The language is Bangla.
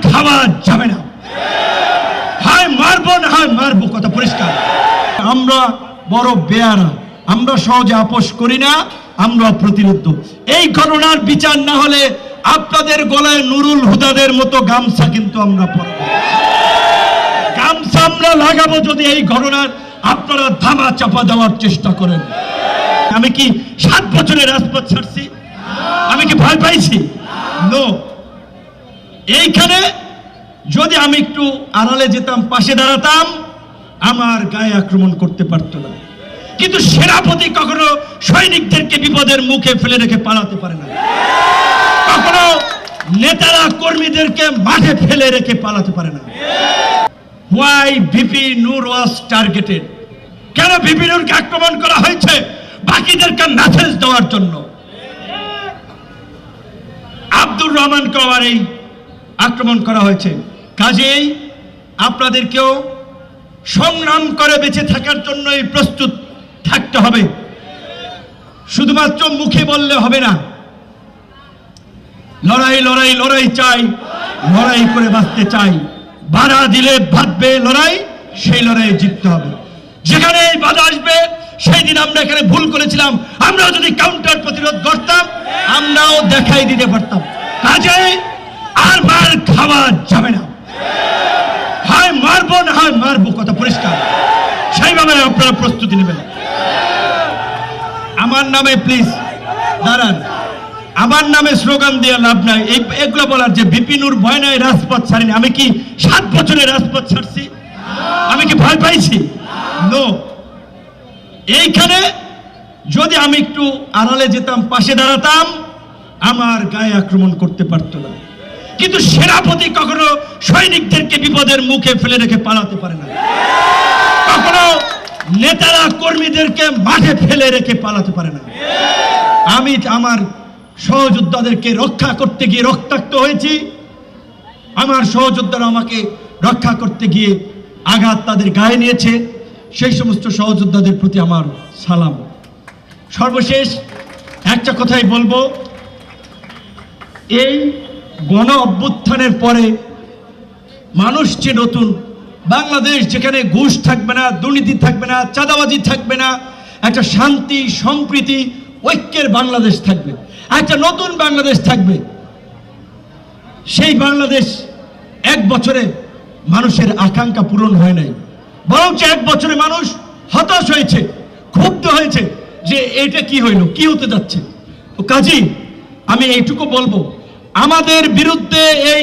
খাওয়া যাবে না, হয় মারবো না হয় মারবো, কথা পরিষ্কার। আমরা বড় বেয়ারা, আমরা সহজে আপোষ করি না, আমরা প্রতিরোধ। এই ঘটনার বিচার না হলে আপনাদের গলায় নুরুল হুদাদের মতো গামছা কিন্তু আমরা পরব, গামছা আমরা লাগাবো যদি এই ঘটনার আপনারা ধামা চাপা দেওয়ার চেষ্টা করেন। আমি কি 7 বছরের রাজপথ ছাড়ছি? আমি কি ভয় পাইছি? নো। এইখানে যদি আমি একটু আড়ালে যেতাম, পাশে দাঁড়াতাম, আমার গায়ে আক্রমণ করতে পারতো না। কিন্তু সেনাপতি কখনো সৈনিকদেরকে বিপদের মুখে ফেলে রেখে পালাতে পারে না, কখনো নেতারা কর্মীদেরকে মাঠে ফেলে রেখে পালাতে পারে না। Why VP Noor was targeted? কেন VP নূরকে আক্রমণ করা হয়েছে? বাকিদেরকে মেসেজ দেওয়ার জন্য। আব্দুর রহমানকে আবার এই আক্রমণ করা হয়েছে। কাজেই আপনাদেরকেও সংগ্রাম করে বেঁচে থাকার জন্যই প্রস্তুত থাকতে হবে, শুধুমাত্র মুখে বললে হবে না। লড়াই লড়াই লড়াই চাই, লড়াই করে বাঁচতে চাই। বাধা দিলে বাঁধবে লড়াই, সেই লড়াইয়ে জিততে হবে। যেখানে এই বাধা আসবে, সেই দিন আমরা এখানে ভুল করেছিলাম, আমরাও যদি কাউন্টার প্রতিরোধ করতাম, আমরাও দেখাই দিতে পারতাম। কাজেই আর মার খাওয়া যাবে না, হয় মারবো না হয় মারবো, কথা পরিষ্কার। সেইভাবে আপনারা প্রস্তুতি নেবেন। আমার নামে প্লিজ দাঁড়ান, আমার নামে স্লোগান দিয়ে লাভ নাই। এগুলো বলার যে VP নূর ভয় নাই রাজপথ ছাড়েনি। আমি কি 7 বছরের রাজপথ ছাড়ছি? আমি কি ভয় পাইছি? নো। এইখানে যদি আমি একটু আড়ালে যেতাম, পাশে দাঁড়াতাম, আমার গায়ে আক্রমণ করতে পারতো না। কিন্তু সেনাপতি কখনো সৈনিকদেরকে বিপদের মুখে ফেলে রেখে পালাতে পারে না, কখনো নেতারা কর্মীদেরকে মাঠে ফেলে রেখে পালাতে পারে না। আমি আমার সহযোদ্ধাদেরকে রক্ষা করতে গিয়ে রক্তাক্ত হয়েছি। আমার সহযোদ্ধারা আমাকে রক্ষা করতে গিয়ে আঘাত তাদের গায়ে নিয়েছে। সেই সমস্ত সহযোদ্ধাদের প্রতি আমার সালাম। সর্বশেষ একটা কথাই বলবো, এই গণ অভ্যুত্থানের পরে মানুষ যে নতুন বাংলাদেশ, যেখানে ঘুষ থাকবে না, দুর্নীতি থাকবে না, চাঁদাবাজি থাকবে না, একটা শান্তি সম্প্রীতি ঐক্যের বাংলাদেশ থাকবে, একটা নতুন বাংলাদেশ থাকবে। সেই বাংলাদেশ 1 বছরে মানুষের আকাঙ্ক্ষা পূরণ হয় নাই, বরঞ্চ 1 বছরে মানুষ হতাশ হয়েছে, ক্ষুব্ধ হয়েছে যে এটা কি হইল, কি হতে যাচ্ছে। তো কাজী আমি এইটুকু বলবো, আমাদের বিরুদ্ধে এই